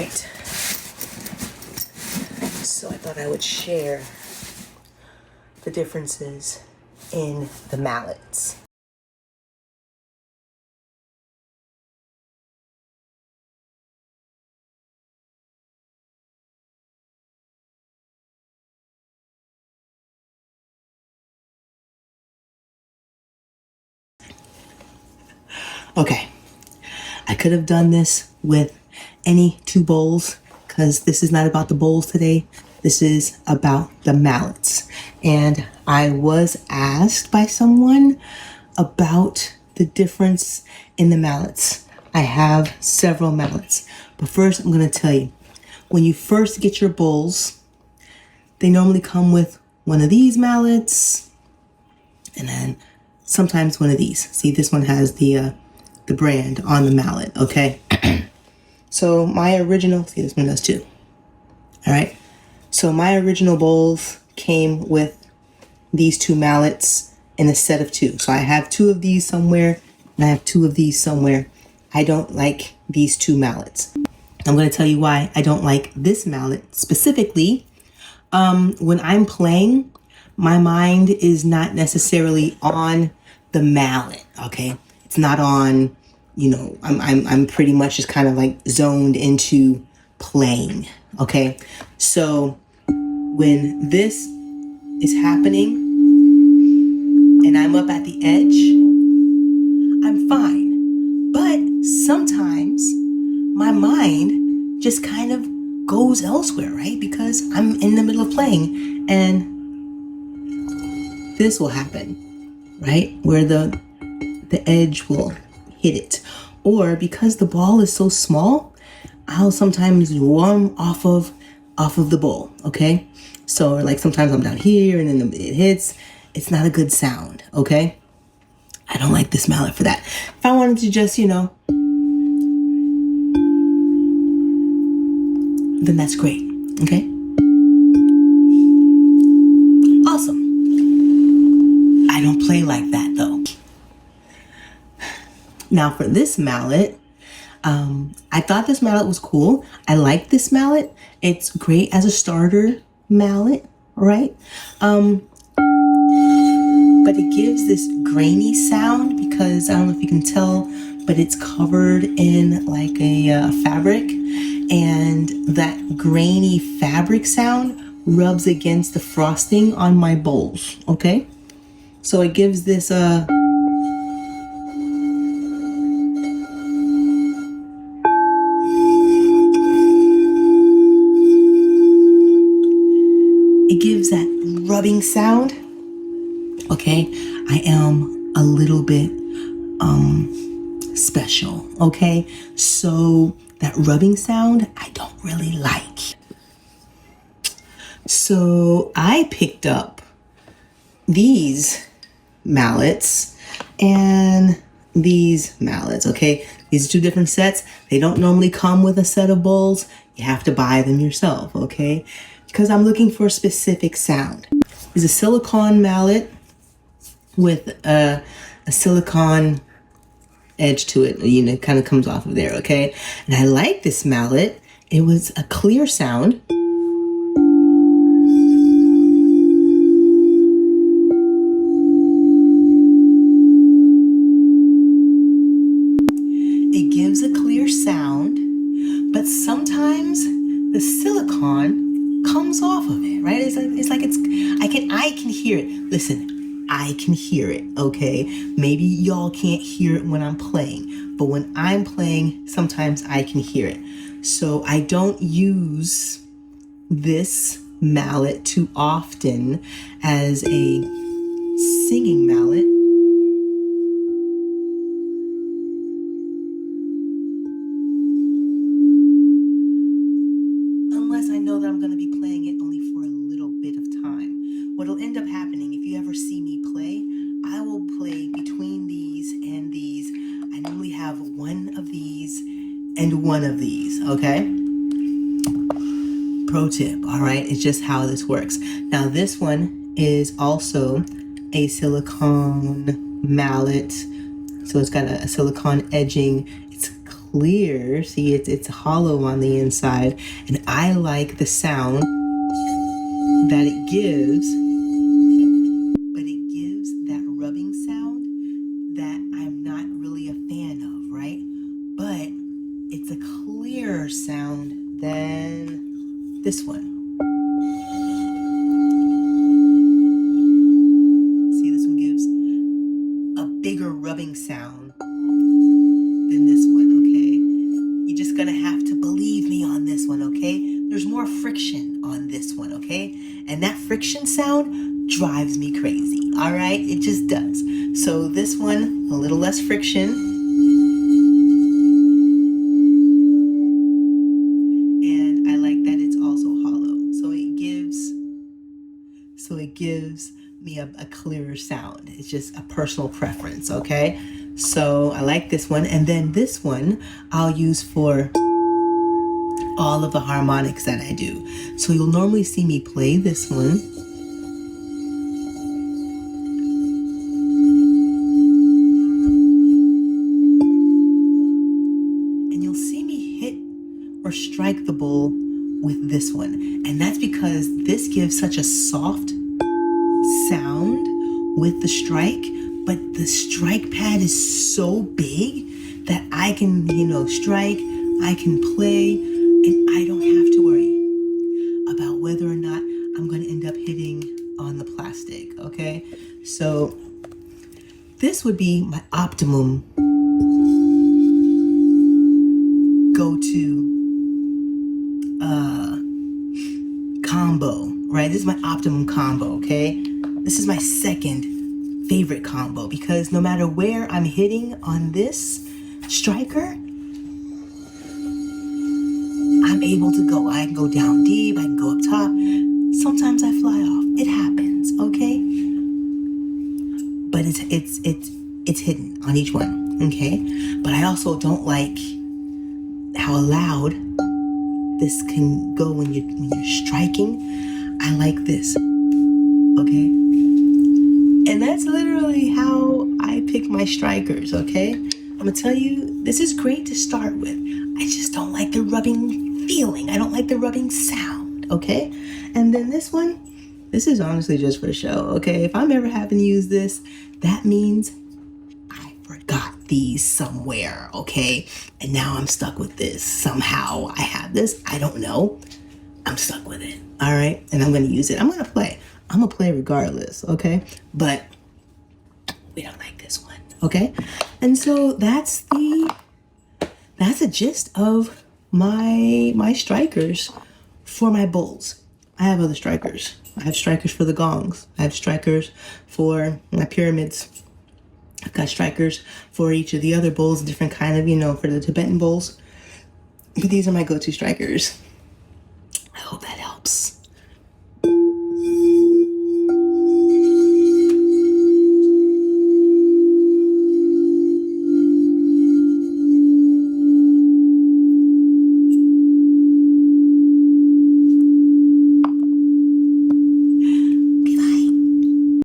right. So I thought I would share the differences in the mallets. Okay, I could have done this with any two bowls because this is not about the bowls today. This is about the mallets. And I was asked by someone about the difference in the mallets. I have several mallets, but first I'm going to tell you, when you first get your bowls, they normally come with one of these mallets and then sometimes one of these. See, this one has the brand on the mallet, okay? So my original, see, this one does too. All right. So my original bowls came with these two mallets in a set of two. So I have two of these somewhere and I have two of these somewhere. I don't like these two mallets. I'm going to tell you why I don't like this mallet specifically. When I'm playing, my mind is not necessarily on the mallet, okay? It's not on, you know, I'm pretty much just kind of like zoned into playing, okay? So when this is happening and I'm up at the edge, I'm fine. But sometimes my mind just kind of goes elsewhere, right? Because I'm in the middle of playing and this will happen, right? Where the edge will hit it. Or because the ball is so small, I'll sometimes warm off of the bowl, okay? So like sometimes I'm down here and then it hits. It's not a good sound, okay? I don't like this mallet for that. If I wanted to just, you know, then that's great, okay? Awesome. I don't play like that though. Now for this mallet, I thought this mallet was cool. I like this mallet. It's great as a starter mallet, right? But it gives this grainy sound because I don't know if you can tell, but it's covered in like a fabric, and that grainy fabric sound rubs against the frosting on my bowls, okay? So it gives this it gives that rubbing sound, okay? I am a little bit special, okay? So that rubbing sound I don't really like. So I picked up these mallets and these mallets, okay? These are two different sets. They don't normally come with a set of bowls. You have to buy them yourself, okay? Because I'm looking for a specific sound. It's a silicone mallet with a silicone edge to it. You know, it kind of comes off of there, okay? And I like this mallet. It was a clear sound. It gives a clear sound, but sometimes the silicone comes off of it, right? I can hear it. Listen, I can hear it, okay? Maybe y'all can't hear it when I'm playing, but when I'm playing, sometimes I can hear it. So I don't use this mallet too often as a singing mallet. Unless I know that I'm going to be playing it only for a little bit of time. What'll end up happening, if you ever see me play, I will play between these and these. I normally have one of these and one of these, okay? Pro tip, all right? It's just how this works. Now this one is also a silicone mallet. So it's got a silicone edging. It's clear. See, it's hollow on the inside, and I like the sound that it gives, but it gives that rubbing sound that I'm not really a fan of, right? But it's a clearer sound than this one. See, this one gives a bigger rubbing sound than this one, okay? You're just gonna have to believe me on this one, okay? There's more friction on this one, okay? And that friction sound drives me crazy, all right? It just does. So this one, a little less friction. And I like that it's also hollow. So it gives me a clearer sound. It's just a personal preference, okay? So I like this one. And then this one I'll use for all of the harmonics that I do. So you'll normally see me play this one. And you'll see me hit or strike the bowl with this one. And that's because this gives such a soft sound with the strike, but the strike pad is so big that I can, strike, I can play, and I don't have to worry about whether or not I'm going to end up hitting on the plastic, okay? So this would be my optimum go-to combo, right? This is my optimum combo, okay? This is my second favorite combo because no matter where I'm hitting on this striker, I'm able to go. I can go down deep, I can go up top. Sometimes I fly off. It happens, okay? But it's hidden on each one, okay? But I also don't like how loud this can go when you're striking. I like this, okay? And that's literally how I pick my strikers, okay? I'm gonna tell you, this is great to start with. I just don't like the rubbing feeling. I don't like the rubbing sound, okay? And then this one, this is honestly just for show, okay? If I'm ever having to use this, that means I forgot these somewhere, okay? And now I'm stuck with this. Somehow I have this, I don't know. I'm stuck with it, all right? And I'm gonna use it. I'm gonna play regardless, okay? But we don't like this one, okay? And so that's the gist of my strikers for my bowls. I have other strikers. I have strikers for the gongs. I have strikers for my pyramids. I've got strikers for each of the other bowls, different kind of, for the Tibetan bowls. But these are my go-to strikers.